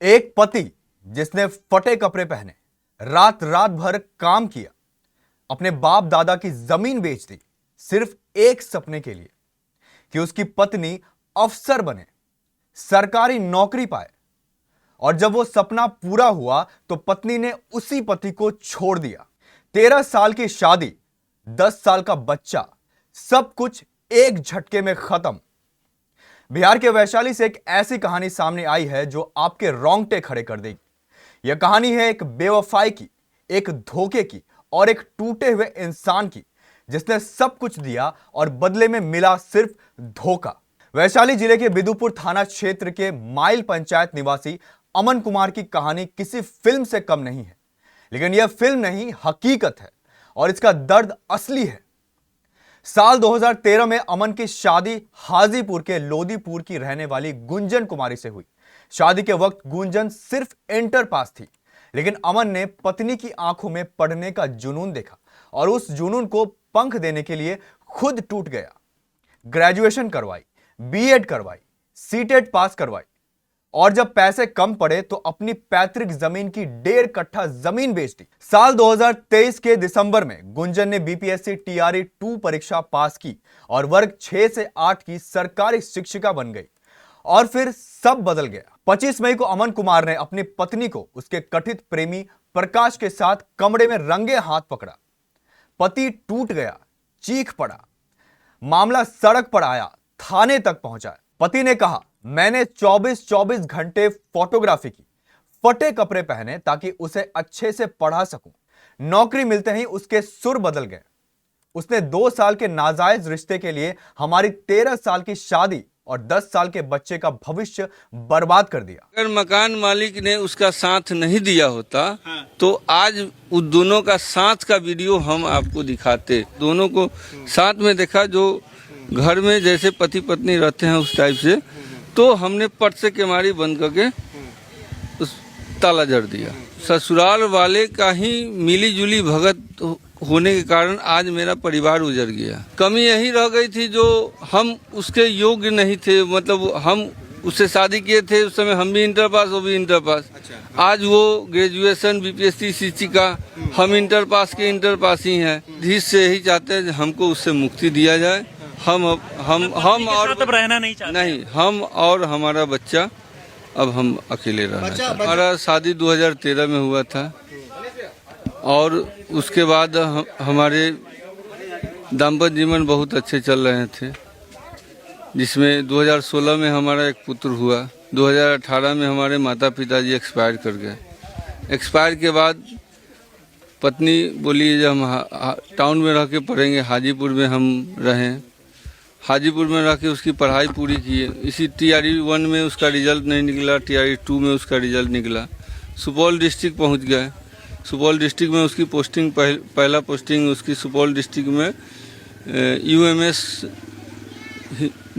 एक पति जिसने फटे कपड़े पहने रात रात भर काम किया, अपने बाप दादा की जमीन बेच दी सिर्फ एक सपने के लिए कि उसकी पत्नी अफसर बने, सरकारी नौकरी पाए। और जब वो सपना पूरा हुआ तो पत्नी ने उसी पति को छोड़ दिया। 13 साल की शादी, 10 साल का बच्चा, सब कुछ एक झटके में खत्म। बिहार के वैशाली से एक ऐसी कहानी सामने आई है जो आपके रोंगटे खड़े कर देगी। यह कहानी है एक बेवफाई की, एक धोखे की और एक टूटे हुए इंसान की जिसने सब कुछ दिया और बदले में मिला सिर्फ धोखा। वैशाली जिले के बिदुपुर थाना क्षेत्र के माइल पंचायत निवासी अमन कुमार की कहानी किसी फिल्म से कम नहीं है, लेकिन यह फिल्म नहीं, हकीकत है और इसका दर्द असली है। साल 2013 में अमन की शादी हाजीपुर के लोदीपुर की रहने वाली गुंजन कुमारी से हुई। शादी के वक्त गुंजन सिर्फ इंटर पास थी, लेकिन अमन ने पत्नी की आंखों में पढ़ने का जुनून देखा और उस जुनून को पंख देने के लिए खुद टूट गया। ग्रेजुएशन करवाई, बीएड करवाई, सीटेट पास करवाई और जब पैसे कम पड़े तो अपनी पैतृक जमीन की 1.5 कट्ठा जमीन बेच दी। साल 2023 के दिसंबर में गुंजन ने बीपीएससी टीआरई 2 परीक्षा पास की और वर्ग 6 से 8 की सरकारी शिक्षिका बन गई। और फिर सब बदल गया। 25 मई को अमन कुमार ने अपनी पत्नी को उसके कथित प्रेमी प्रकाश के साथ कमरे में रंगे हाथ पकड़ा। पति टूट गया, चीख पड़ा, मामला सड़क पर आया, थाने तक पहुंचा। पति ने कहा, मैंने 24 घंटे फोटोग्राफी की, फटे कपड़े पहने ताकि उसे अच्छे से पढ़ा सकूं। नौकरी मिलते ही उसके सुर बदल गए। उसने 2 साल के नाजायज रिश्ते के लिए हमारी 13 साल की शादी और 10 साल के बच्चे का भविष्य बर्बाद कर दिया। अगर मकान मालिक ने उसका साथ नहीं दिया होता तो आज उन दोनों का साथ का वीडियो हम आपको दिखाते। दोनों को साथ में देखा, जो घर में जैसे पति पत्नी रहते हैं उस टाइप से। तो हमने पट से केमारी बंद करके उस ताला जड़ दिया। ससुराल वाले का ही मिली जुली भगत होने के कारण आज मेरा परिवार उजड़ गया। कमी यही रह गई थी जो हम उसके योग्य नहीं थे। मतलब हम उससे शादी किए थे उस समय, हम भी इंटर पास, वो भी इंटर पास। आज वो ग्रेजुएशन बीपीएससी शिक्षिका, हम इंटर पास के इंटर पास ही हैं। धीस से यही चाहते हैं हमको उससे मुक्ति दिया जाए। हम और तब रहना नहीं चाहते। नहीं, हम और हमारा बच्चा अब हम अकेले रहना चाहते। हमारा शादी 2013 में हुआ था और उसके बाद हमारे दाम्पत्य जीवन बहुत अच्छे चल रहे थे, जिसमें 2016 में हमारा एक पुत्र हुआ। 2018 में हमारे माता पिताजी एक्सपायर कर गए। एक्सपायर के बाद पत्नी बोली जब हम टाउन में रह के पढ़ेंगे, हाजीपुर में हम रहें। हाजीपुर में रह के उसकी पढ़ाई पूरी की। इसी टीआरई 1 में उसका रिजल्ट नहीं निकला, टीआरई 2 में उसका रिजल्ट निकला। सुपौल डिस्ट्रिक्ट पहुंच गए। सुपौल डिस्ट्रिक्ट में उसकी पोस्टिंग पहला पोस्टिंग उसकी सुपौल डिस्ट्रिक्ट में यूएमएस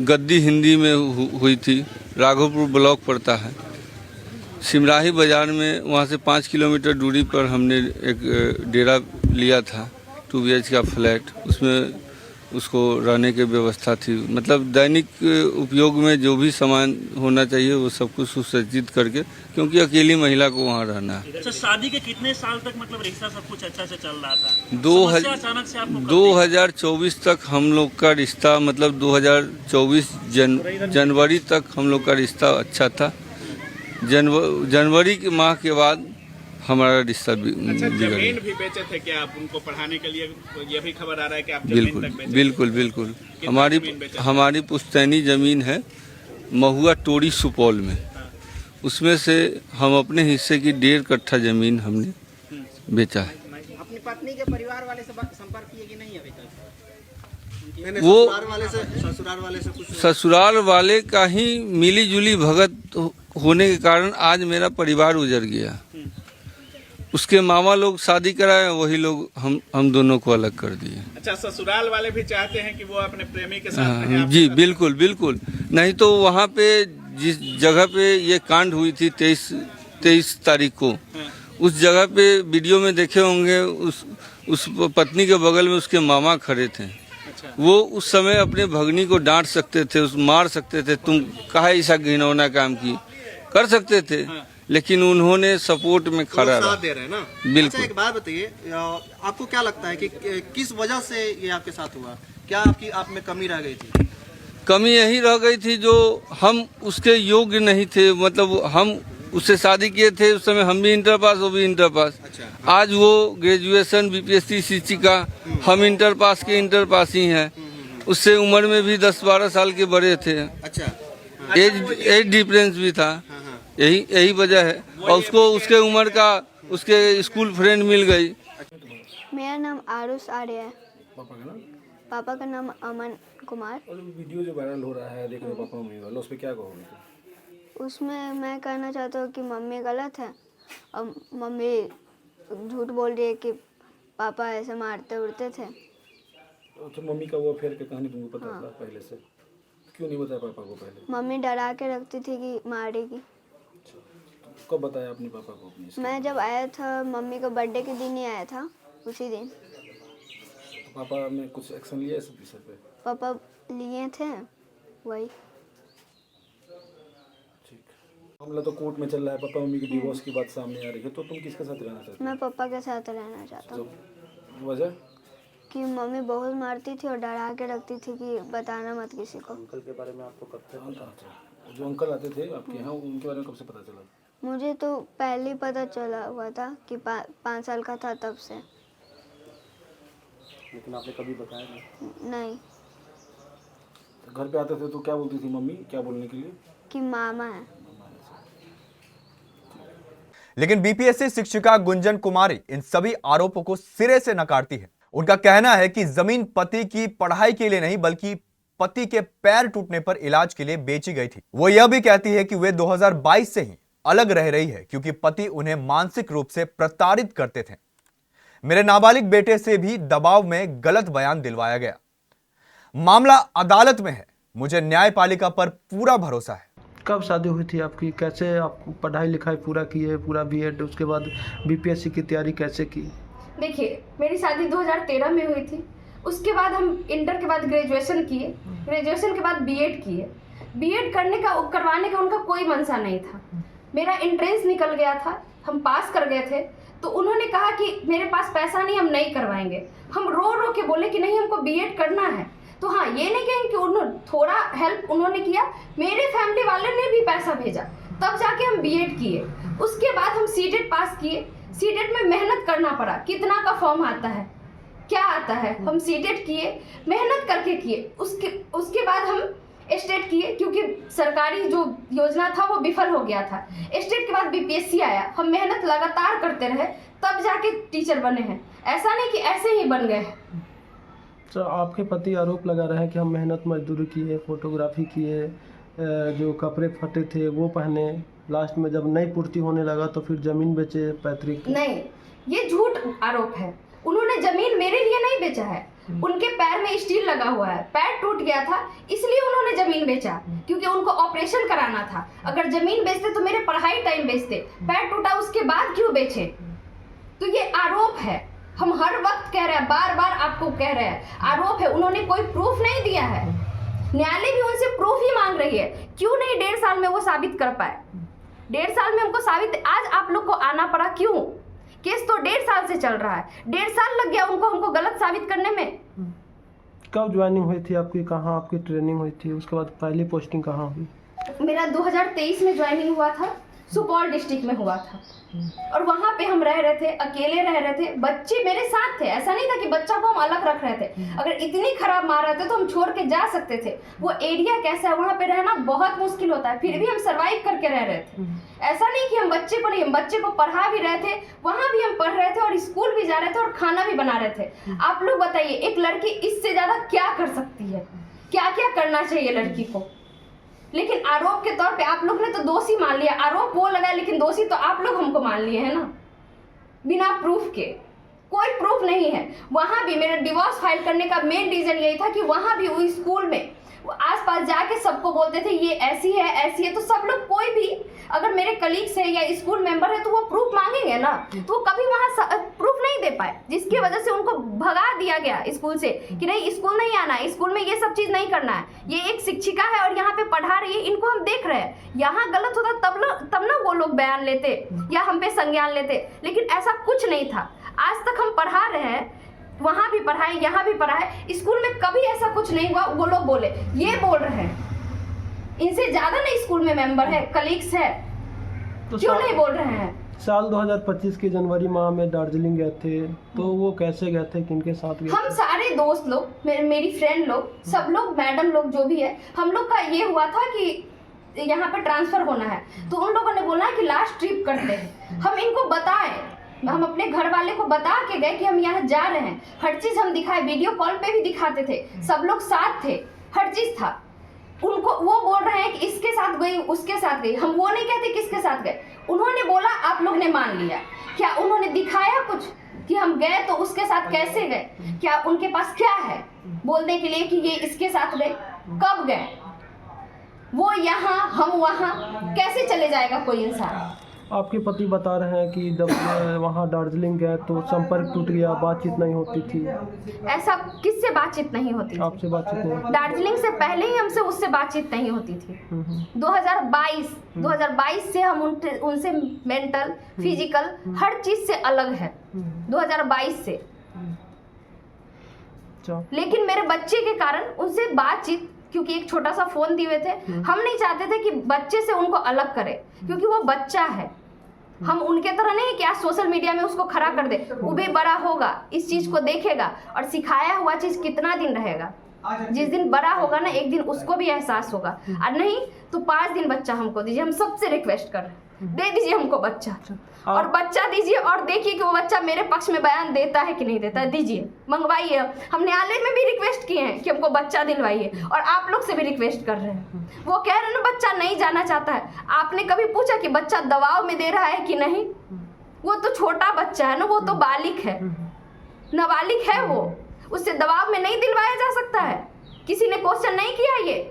गद्दी हिंदी में हुई थी। राघोपुर ब्लॉक पड़ता है। सिमराही बाजार में, वहाँ से 5 किलोमीटर दूरी पर हमने एक डेरा लिया था, 2 BH का फ्लैट। उसमें उसको रहने की व्यवस्था थी। मतलब दैनिक उपयोग में जो भी सामान होना चाहिए वो सब कुछ सुसज्जित करके, क्योंकि अकेली महिला को वहाँ रहना है। अच्छा, शादी के कितने साल तक मतलब रिश्ता सब कुछ अच्छा से चल रहा था? 2024 तक हम लोग का रिश्ता, मतलब 2024 जनवरी तक हम लोग का रिश्ता अच्छा था। जनवरी के माह के बाद हमारा रिश्ता जमीन भी बेचे थे क्या आप उनको पढ़ाने के लिए? ये भी खबर आ रहा है कि आप बिल्कुल जमीन तक बेचे। बिल्कुल हमारी पुश्तैनी जमीन है महुआ टोरी सुपौल में। उसमें से हम अपने हिस्से की 1.5 कट्ठा जमीन हमने बेचा है। अपनी पत्नी के परिवार वाले से संपर्क किए कि नहीं अभी तक? वो ससुराल वाले का ही मिली जुली भगत होने के कारण आज मेरा परिवार उजड़ गया। उसके मामा लोग शादी कराए, वही लोग हम दोनों को अलग कर दिए। अच्छा, ससुराल वाले भी चाहते हैं कि वो अपने प्रेमी के साथ रहें? जी बिल्कुल। नहीं तो वहाँ पे जिस जगह पे ये कांड हुई थी 23 तारीख को, उस जगह पे वीडियो में देखे होंगे, उस पत्नी के बगल में उसके मामा खड़े थे। वो उस समय अपने भगनी को डांट सकते थे, मार सकते थे, तुम काहे ऐसा घिनौना काम की, कर सकते थे। लेकिन उन्होंने सपोर्ट में खड़ा साथ रहा। दे रहे हैं ना। बिल्कुल। अच्छा, एक बात बताइए, आपको क्या लगता है कि किस वजह से ये आपके साथ हुआ? क्या आप में कमी रह गई थी? कमी यही रह गई थी जो हम उसके योग्य नहीं थे, मतलब हम उससे शादी किए थे उस समय, हम भी इंटर पास वो भी इंटर पास। अच्छा। आज वो ग्रेजुएशन बीपीएससी शिक्षिका, हम इंटर पास के इंटर पास ही हैं। उससे उम्र में भी 10-12 साल के बड़े थे। अच्छा। एज डिफरेंस भी था। यही वजह है। और उसको उसके उम्र का उसके स्कूल फ्रेंड मिल गई। मेरा नाम आरुष आर्य है। पापा का नाम? पापा का नाम अमन कुमार। और वीडियो जो वायरल हो रहा है देख रहे पापा मम्मी वाला, उस पर क्या कहोगे? उसमें मैं कहना चाहता हूँ कि मम्मी गलत है और मम्मी झूठ बोल रही है कि पापा ऐसे मारते उड़ते थे। अच्छा, मम्मी का वो अफेयर की कहानी तुमको पता था पहले से? क्यों नहीं बताया पापा को पहले? मम्मी डरा के रखती थी कि मारेगी। कब बताया अपने पापा को अपनी? मैं जब आया था मम्मी का बर्थडे के दिन ही आया था, उसी दिन। तो पापा ने कुछ एक्शन लिया इस विषय पे? पापा लिए थे वही। ठीक। मामला तो कोर्ट में चल रहा है, पापा मम्मी की डिवोर्स की बात सामने आ रही है, तो तुम किसके साथ रहना चाहते मैं पापा के साथ रहना चाहता हूँ। हो? वजह? कि मम्मी बहुत मारती थी और डरा के रखती थी कि बताना मत किसी को। अंकल के बारे में आपको कब से? जो अंकल आते थे आपके यहाँ, उनके बारे में कब से पता चला? मुझे तो पहले ही पता चला हुआ था कि 5 साल का था तब से। लेकिन आपने कभी बताया नहीं। घर पे आते थे तो क्या बोलती थी मम्मी, क्या बोलने के लिए? कि मामा है। लेकिन बीपीएससी शिक्षिका गुंजन कुमारी इन सभी आरोपों को सिरे से नकारती है। उनका कहना है कि जमीन पति की पढ़ाई के लिए नहीं बल्कि पति के पैर टूटने पर इलाज के लिए बेची गई थी। वो यह भी कहती है कि वे 2022 से ही अलग रह रही है क्योंकि पति उन्हें मानसिक रूप से प्रताड़ित करते थे। मेरे नाबालिग बेटे से भी दबाव में गलत बयान दिलवाया गया। मामला अदालत में है। मुझे न्यायपालिका पर पूरा भरोसा है। कब शादी हुई थी आपकी? कैसे आप पढ़ाई लिखाई पूरा किए, पूरा बीएड, उसके बाद बीपीएससी की तैयारी कैसे की? देखिए, मेरी शादी 2013 में हुई थी। उसके बाद हम इंटर के बाद ग्रेजुएशन किए, ग्रेजुएशन के बाद बीएड किए। बीएड करवाने का उनका कोई मनसा नहीं था। मेरा एंट्रेंस निकल गया था, हम पास कर गए थे, तो उन्होंने कहा कि मेरे पास पैसा नहीं, हम नहीं करवाएंगे। हम रो रो के बोले कि नहीं, हमको बीएड करना है। तो हाँ, ये नहीं कहेंगे कि उन्होंने थोड़ा हेल्प उन्होंने किया, मेरे फैमिली वाले ने भी पैसा भेजा, तब जाके हम बीएड किए। उसके बाद हम सीटेट पास किए। सीटेट में मेहनत करना पड़ा। कितना का फॉर्म आता है, क्या आता है, हम सीटेट किए, मेहनत करके किए। उसके बाद हम स्टेट किए क्योंकि सरकारी जो योजना था वो विफल हो गया था। स्टेट के बाद बीपीएससी आया। हम मेहनत लगातार करते रहे, तब जाके टीचर बने हैं। ऐसा नहीं कि ऐसे ही बन गए। तो आपके पति आरोप लगा रहे हैं कि हम मेहनत मजदूरी किए, फोटोग्राफी किए, जो कपड़े फटे थे वो पहने, लास्ट में जब नहीं पूर्ति होने लगा तो फिर जमीन बेचे पैतृक। नहीं, ये झूठ आरोप है। उन्होंने जमीन मेरे लिए नहीं बेचा है। उनके पैर में स्टील लगा हुआ है, पैर टूट गया था, इसलिए उन्होंने जमीन बेचा, क्योंकि उनको ऑपरेशन कराना था। अगर जमीन बेचते तो मेरे पढ़ाई टाइम बेचते। पैर टूटा उसके बाद क्यों बेचे? तो ये आरोप है। हम हर वक्त कह रहे हैं, बार बार आपको कह रहे हैं, आरोप है। उन्होंने कोई प्रूफ नहीं दिया है। न्यायालय भी उनसे प्रूफ ही मांग रही है। क्यों नहीं 1.5 साल में वो साबित कर पाए? 1.5 साल में उनको साबित, आज आप लोग को आना पड़ा क्यों? केस तो 1.5 साल से चल रहा है। 1.5 साल लग गया उनको हमको गलत साबित करने में। कब ज्वाइनिंग हुई थी आपकी? कहाँ आपकी ट्रेनिंग हुई थी? उसके बाद पहली पोस्टिंग कहाँ हुई? मेरा 2023 में ज्वाइनिंग हुआ था, सुपौल डिस्ट्रिक्ट में हुआ था। और वहाँ पे हम रह रहे थे, अकेले रह रहे थे। बच्चे मेरे साथ थे, ऐसा नहीं था कि बच्चा को हम अलग रख रहे थे। अगर इतनी खराब मार रहे थे तो हम छोड़ के जा सकते थे। वो एरिया कैसा है, वहाँ पे रहना बहुत मुश्किल होता है, फिर भी हम सर्वाइव करके रह रहे थे। ऐसा नहीं कि हम बच्चे को नहीं, हम बच्चे को पढ़ा भी रहे थे, वहाँ भी हम पढ़ रहे थे और स्कूल भी जा रहे थे और खाना भी बना रहे थे। आप लोग बताइए, एक लड़की इससे ज्यादा क्या कर सकती है? क्या क्या करना चाहिए लड़की को? लेकिन आरोप के तौर पे आप लोग ने तो दोषी मान लिया। आरोप वो लगाया, लेकिन दोषी तो आप लोग हमको मान लिए हैं ना, बिना प्रूफ के। कोई प्रूफ नहीं है। वहाँ भी मेरा डिवोर्स फाइल करने का मेन रीजन यही था कि वहाँ भी उस स्कूल में वो आसपास जाके सबको बोलते थे ये ऐसी है, तो सब लोग, कोई भी अगर मेरे कलीग्स है या स्कूल मेंबर है तो वो प्रूफ मांगेंगे ना, तो वो कभी वहाँ प्रूफ नहीं दे पाए, जिसकी वजह से उनको भगा दिया गया स्कूल से कि नहीं स्कूल नहीं आना, स्कूल में ये सब चीज़ नहीं करना है, ये एक शिक्षिका है और यहाँ पे पढ़ा रही है, इनको हम देख रहे हैं, यहाँ गलत होता तब ना वो लोग बयान लेते या हम पे संज्ञान लेते, लेकिन ऐसा कुछ नहीं था। आज तक हम पढ़ा रहे हैं, वहाँ भी पढ़ाए, यहाँ भी पढ़ाए, स्कूल में कभी ऐसा कुछ नहीं हुआ। वो लोग बोले, ये बोल रहे हैं इनसे ज़्यादा ना स्कूल में मेंबर है, कलीग्स है, तो क्यों नहीं बोल रहे हैं? साल 2025 के जनवरी माह में दार्जिलिंग गए थे, तो वो कैसे गए थे, किनके साथ गए हम थे? सारे दोस्त लोग, मेरी फ्रेंड लोग, सब लोग, मैडम लोग जो भी है, हम लोग का ये हुआ था कि यहाँ पे ट्रांसफ़र होना है, तो उन लोगों ने बोला कि लास्ट ट्रिप करते हैं। हम इनको बताएं, हम अपने घर वाले को बता के गए कि हम यहाँ जा रहे हैं, हर चीज़ हम दिखाए, वीडियो कॉल पे भी दिखाते थे, सब लोग साथ थे, हर चीज़ था। उनको वो बोल रहे हैं कि इसके साथ गई, उसके साथ गई, हम वो नहीं कहते किसके साथ गए। उन्होंने बोला, आप लोग ने मान लिया। क्या उन्होंने दिखाया कुछ कि हम गए तो उसके साथ कैसे गए? क्या उनके पास क्या है बोलने के लिए कि ये इसके साथ गए? कब गए? वो यहाँ हम वहाँ, कैसे चले जाएगा कोई इंसान? आपके पति बता रहे हैं कि जब वहाँ दार्जिलिंग गए तो संपर्क टूट गया, बातचीत नहीं होती थी। ऐसा किससे बातचीत नहीं होती थी? आपसे बातचीत नहीं होती? दार्जिलिंग से पहले ही हमसे उससे बातचीत नहीं होती थी। 2022 से हम उनसे मेंटल, फिजिकल हर चीज़ से अलग है, 2022 से। लेकिन मेरे बच्चे के कारण उनसे बातचीत, क्योंकि एक छोटा सा फोन दिए थे, हम नहीं चाहते थे कि बच्चे से उनको अलग करें, क्योंकि वो बच्चा है। हम उनके तरह नहीं कि आज सोशल मीडिया में उसको खड़ा कर दे, वो भी बड़ा होगा, इस चीज़ को देखेगा, और सिखाया हुआ चीज़ कितना दिन रहेगा? जिस दिन बड़ा होगा ना, एक दिन उसको भी एहसास होगा। और नहीं तो 5 दिन बच्चा हमको दीजिए, हम सबसे रिक्वेस्ट कर रहे हैं, दे दीजिए हमको बच्चा, और बच्चा दीजिए, और देखिए कि वो बच्चा मेरे पक्ष में बयान देता है कि नहीं देता है। दीजिए, मंगवाइए। हम न्यायालय में भी रिक्वेस्ट किए हैं कि हमको बच्चा दिलवाइए, और आप लोग से भी रिक्वेस्ट कर रहे हैं। वो कह रहे हैं ना बच्चा नहीं जाना चाहता है। आपने कभी पूछा कि बच्चा दबाव में दे रहा है कि नहीं? वो तो छोटा बच्चा है ना, वो तो बालिग है, नाबालिग है, वो उससे दबाव में नहीं दिलवाया जा सकता है। किसी ने क्वेश्चन नहीं किया ये?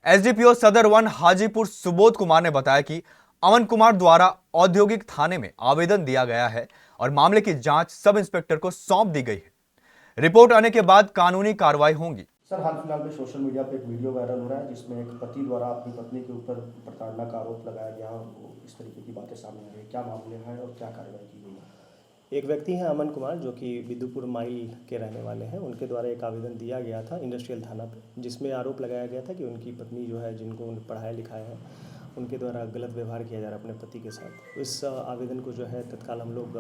एसडीपीओ सदर 1 हाजीपुर सुबोध कुमार ने बताया कि अमन कुमार द्वारा औद्योगिक थाने में आवेदन दिया गया है और मामले की जांच सब इंस्पेक्टर को सौंप दी गई है। रिपोर्ट आने के बाद कानूनी कार्रवाई होगी। सर, हाल फिलहाल में सोशल मीडिया पे एक वीडियो वायरल हो रहा है जिसमें एक पति द्वारा अपनी पत्नी के ऊपर प्रताड़ना का आरोप लगाया गया और इस तरीके की बातें सामने आ रही है। क्या मामले हैं और क्या कार्रवाई की गई है? एक व्यक्ति हैं अमन कुमार, जो कि बिदुपुर माइल के रहने वाले हैं। उनके द्वारा एक आवेदन दिया गया था इंडस्ट्रियल थाना पे, जिसमें आरोप लगाया गया था कि उनकी पत्नी जो है, जिनको उन्हें पढ़ाया लिखाया है, उनके द्वारा गलत व्यवहार किया जा रहा है अपने पति के साथ। इस आवेदन को जो है तत्काल हम लोग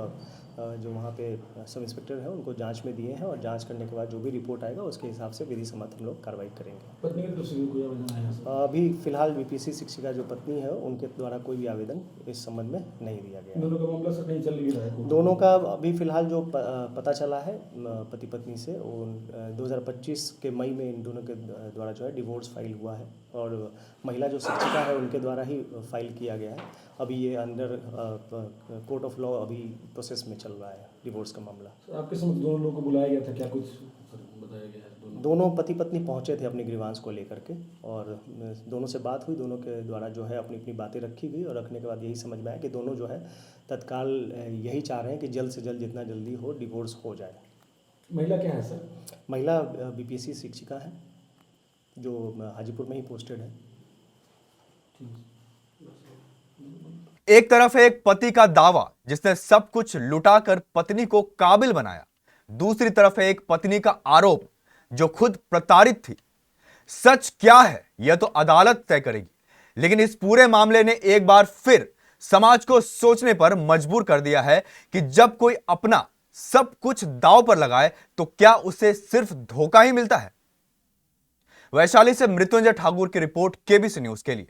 जो वहाँ पे सब इंस्पेक्टर हैं उनको जांच में दिए हैं, और जांच करने के बाद जो भी रिपोर्ट आएगा उसके हिसाब से विधि सम्मत हम लोग कार्रवाई करेंगे। पत्नी की तरफ से कोई आवेदन आया है? अभी फिलहाल बीपीएससी शिक्षिका जो पत्नी है उनके द्वारा कोई भी आवेदन इस संबंध में नहीं दिया गया। दोनों का मामला सर कहीं चल ही रहा है? दोनों का अभी फिलहाल जो पता चला है पति पत्नी से, 2025 के मई में इन दोनों के द्वारा जो है डिवोर्स फाइल हुआ है, और महिला जो शिक्षिका है उनके द्वारा ही फाइल किया गया है। अभी ये अंडर कोर्ट ऑफ लॉ अभी प्रोसेस में चल रहा है डिवोर्स का मामला। आपके समझ दोनों लोगों को बुलाया गया था, क्या कुछ बताया गया है? दोनों पति पत्नी पहुंचे थे अपने ग्रीवांस को लेकर के, और दोनों से बात हुई, दोनों के द्वारा जो है अपनी अपनी बातें रखी गई, और रखने के बाद यही समझ में आया कि दोनों जो है तत्काल यही चाह रहे हैं कि जल्द से जल्द जितना जल्दी हो डिवोर्स हो जाए। महिला क्या है सर? महिला बीपीएससी शिक्षिका है, जो हाजीपुर में ही पोस्टेड है। एक तरफ है एक पति का दावा जिसने सब कुछ लुटाकर पत्नी को काबिल बनाया, दूसरी तरफ है एक पत्नी का आरोप जो खुद प्रताड़ित थी। सच क्या है यह तो अदालत तय करेगी, लेकिन इस पूरे मामले ने एक बार फिर समाज को सोचने पर मजबूर कर दिया है कि जब कोई अपना सब कुछ दांव पर लगाए तो क्या उसे सिर्फ धोखा ही मिलता है। वैशाली से मृत्युंजय ठाकुर की रिपोर्ट केबीसी न्यूज के लिए।